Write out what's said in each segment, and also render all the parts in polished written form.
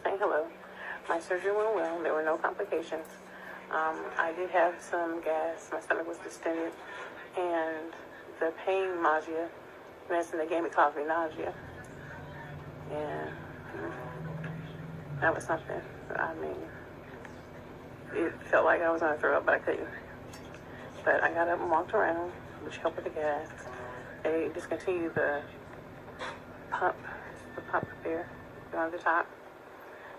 saying hello. My surgery went well. There were no complications. I did have some gas. My stomach was distended. And the pain nausea medicine they gave me caused me nausea. And that was something. I mean, it felt like I was going to throw up, but I couldn't. But I got up and walked around, which helped with the gas. They discontinued the pump there on the top.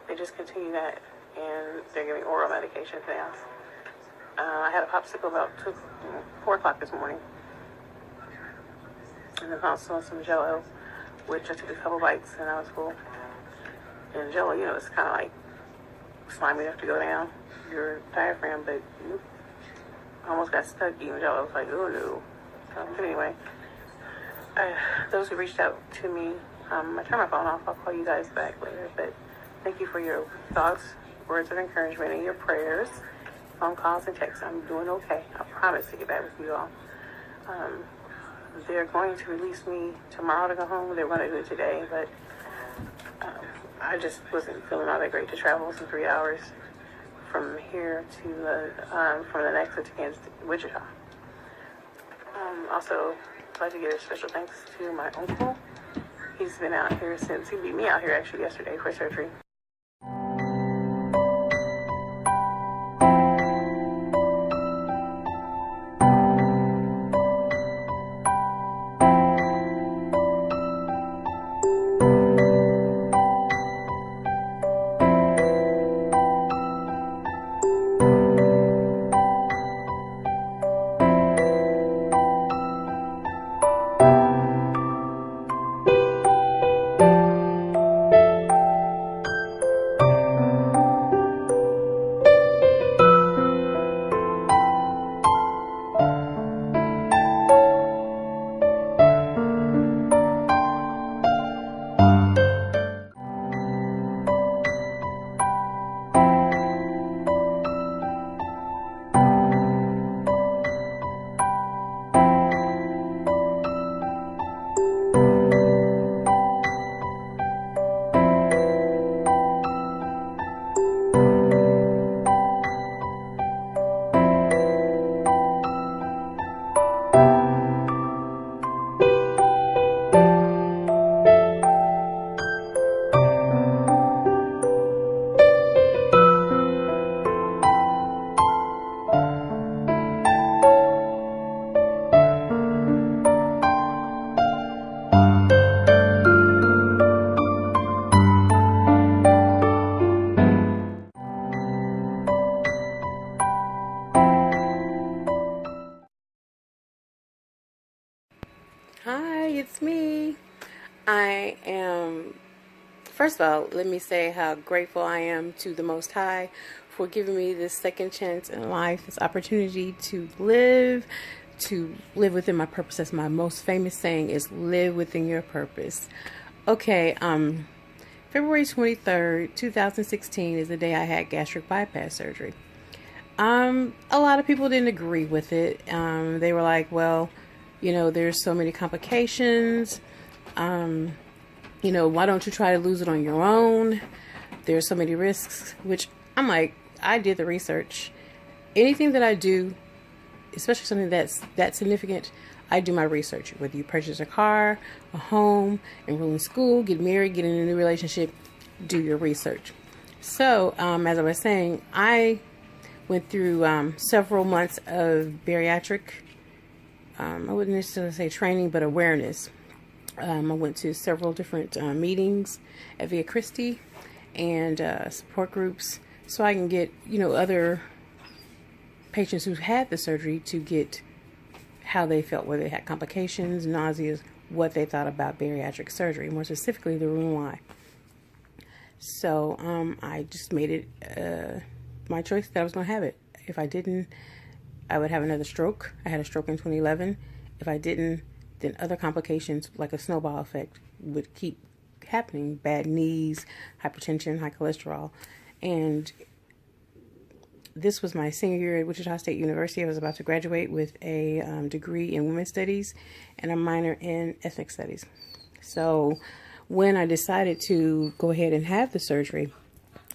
They discontinued that, and they're giving oral medications now. I had a popsicle about 4 o'clock this morning. And then also some Jell-O, which I took a couple bites and I was full. And Jell-O, you know, it's kind of like slimy enough to go down your diaphragm, but you almost got stuck eating Jell-O. I was like, oh no. But anyway, those who reached out to me, I turned my phone off. I'll call you guys back later. But thank you for your thoughts, words of encouragement, and your prayers, phone calls, and texts. I'm doing okay. I promise to get back with you all. They're going to release me tomorrow to go home. They were going to do it today, but I just wasn't feeling all that great to travel some 3 hours from here to from the next to Kansas, Wichita. Also, I'd like to give a special thanks to my uncle. He's been out here since he beat me out here actually yesterday for surgery. Hi, it's me. I am, first of all, let me say how grateful I am to the Most High for giving me this second chance in life, this opportunity to live within my purpose. That's my most famous saying, is live within your purpose. Okay, February 23rd, 2016 is the day I had gastric bypass surgery. A lot of people didn't agree with it. They were like, well, you know, there's so many complications. You know, why don't you try to lose it on your own? There's so many risks, which I'm like, I did the research. Anything that I do, especially something that's that significant, I do my research. Whether you purchase a car, a home, enroll in school, get married, get in a new relationship, do your research. So, as I was saying, I went through several months of bariatric, I wouldn't necessarily say training, but awareness. I went to several different meetings at Via Christi and support groups, so I can get, you know, other patients who've had the surgery to get how they felt, whether they had complications, nausea, what they thought about bariatric surgery, more specifically the Roux-en-Y. So I just made it my choice that I was going to have it. If I didn't, I would have another stroke. I had a stroke in 2011. If I didn't, then other complications like a snowball effect would keep happening. Bad knees, hypertension, high cholesterol. And this was my senior year at Wichita State University. I was about to graduate with a degree in women's studies and a minor in ethnic studies. So when I decided to go ahead and have the surgery,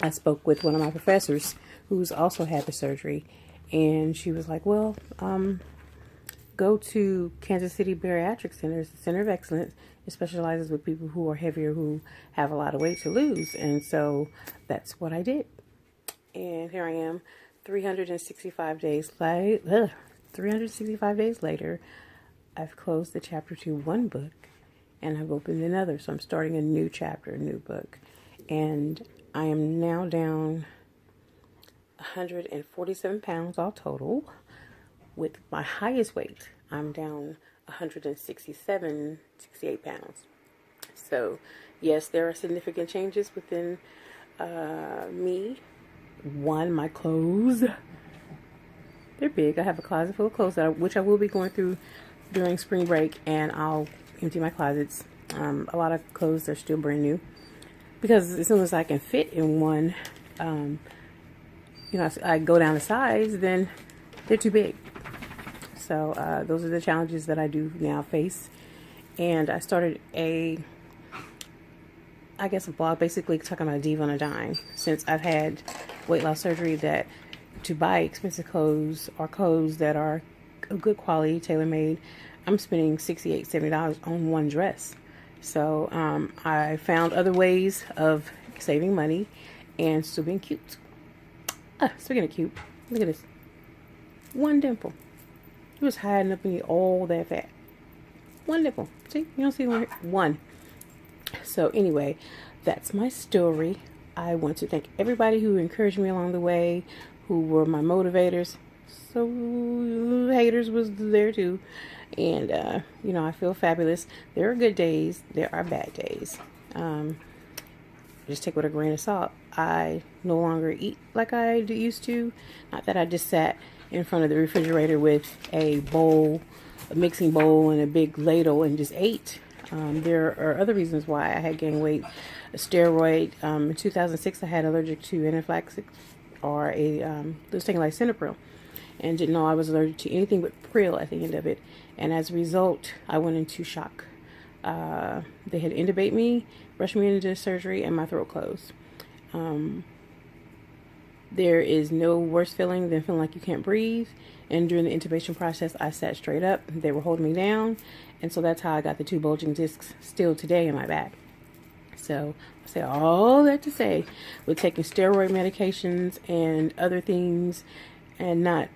I spoke with one of my professors who's also had the surgery, and she was like, well, go to Kansas City Bariatric Center. It's a center of excellence. It specializes with people who are heavier, who have a lot of weight to lose. And so that's what I did. And here I am, 365 days later. 365 days later, I've closed the chapter to one book, and I've opened another. So I'm starting a new chapter, a new book. And I am now down 147 pounds all total. With my highest weight, I'm down 167, 68 pounds. So, yes, there are significant changes within me. One, my clothes. They're big. I have a closet full of clothes, which I will be going through during spring break, and I'll empty my closets. A lot of clothes are still brand new, because as soon as I can fit in one, I go down a size, then they're too big. So those are the challenges that I do now face. And I started a blog basically talking about Diva on a Dime. Since I've had weight loss surgery, that to buy expensive clothes or clothes that are of good quality, tailor-made, I'm spending $68, $70 on one dress. So I found other ways of saving money and still being cute. Speaking of cute, look at this. One dimple. It was hiding up in all that fat. One nipple. See? You don't see one. So anyway, that's my story. I want to thank everybody who encouraged me along the way, who were my motivators. So haters was there too. And, I feel fabulous. There are good days. There are bad days. Just take it with a grain of salt. I no longer eat like I used to. Not that I just sat in front of the refrigerator with a bowl, a mixing bowl, and a big ladle and just ate. There are other reasons why I had gained weight. A steroid. In 2006, I had allergic to anaphylaxis, or was taking lisinopril, and didn't know I was allergic to anything but Pril at the end of it. And as a result, I went into shock. They had intubated me, rushed me into surgery, and my throat closed. There is no worse feeling than feeling like you can't breathe. And during the intubation process, I sat straight up. They were holding me down. And so that's how I got the 2 bulging discs still today in my back. So I say all that to say, with taking steroid medications and other things and not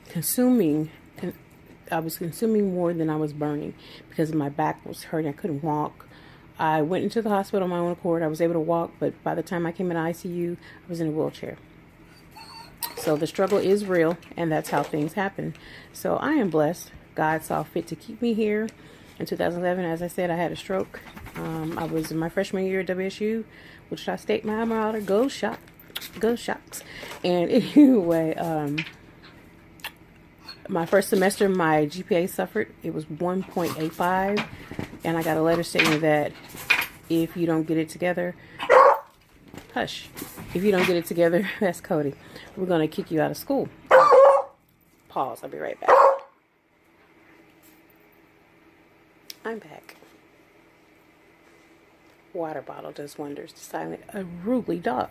consuming, I was consuming more than I was burning because my back was hurting. I couldn't walk. I went into the hospital on my own accord. I was able to walk, but by the time I came in ICU, I was in a wheelchair. So the struggle is real, and that's how things happen. So I am blessed. God saw fit to keep me here. In 2011, as I said, I had a stroke. I was in my freshman year at WSU, Wichita State, my alma mater. Go Shocks. And anyway, my first semester, my GPA suffered. It was 1.85, and I got a letter stating that if you don't get it together, hush. If you don't get it together, that's Cody, we're going to kick you out of school. Pause. I'll be right back. I'm back. Water bottle does wonders to silence a ruly dog.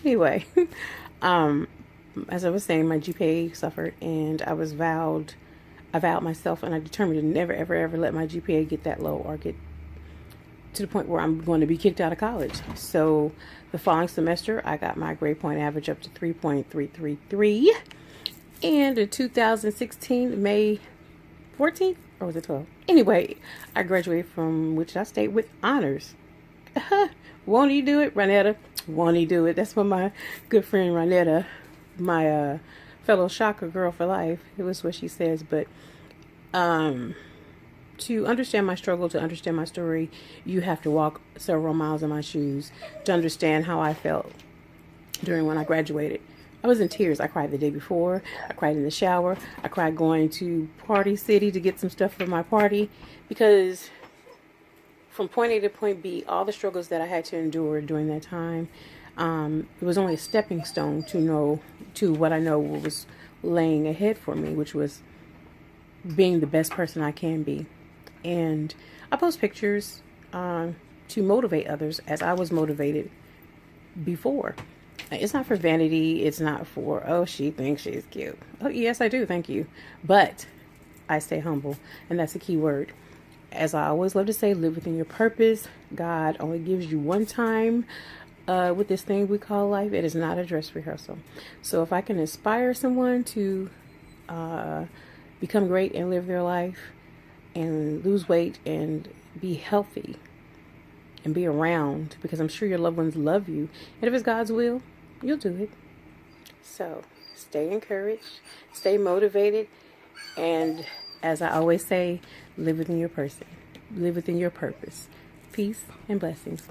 Anyway, as I was saying, my GPA suffered, and I vowed myself, and I determined to never, ever, ever let my GPA get that low or get to the point where I'm going to be kicked out of college. So the following semester, I got my grade point average up to 3.333. And in 2016, May 14th, or was it 12th? Anyway, I graduated from Wichita State with honors. Won't he do it, Ronetta? Won't he do it? That's what my good friend Ronetta, my fellow shocker girl for life, it was what she says. But to understand my struggle, to understand my story, you have to walk several miles in my shoes to understand how I felt during when I graduated. I was in tears. I cried the day before. I cried in the shower. I cried going to Party City to get some stuff for my party, because from point A to point B, all the struggles that I had to endure during that time, it was only a stepping stone to what I know was laying ahead for me, which was being the best person I can be. And I post pictures to motivate others as I was motivated before. It's not for vanity. It's not for, oh, she thinks she's cute. Oh, yes, I do. Thank you. But I stay humble. And that's a key word. As I always love to say, live within your purpose. God only gives you one time with this thing we call life. It is not a dress rehearsal. So if I can inspire someone to become great and live their life and lose weight and be healthy and be around, because I'm sure your loved ones love you. And if it's God's will, you'll do it. So stay encouraged, stay motivated, and as I always say, live within your person, live within your purpose. Peace and blessings.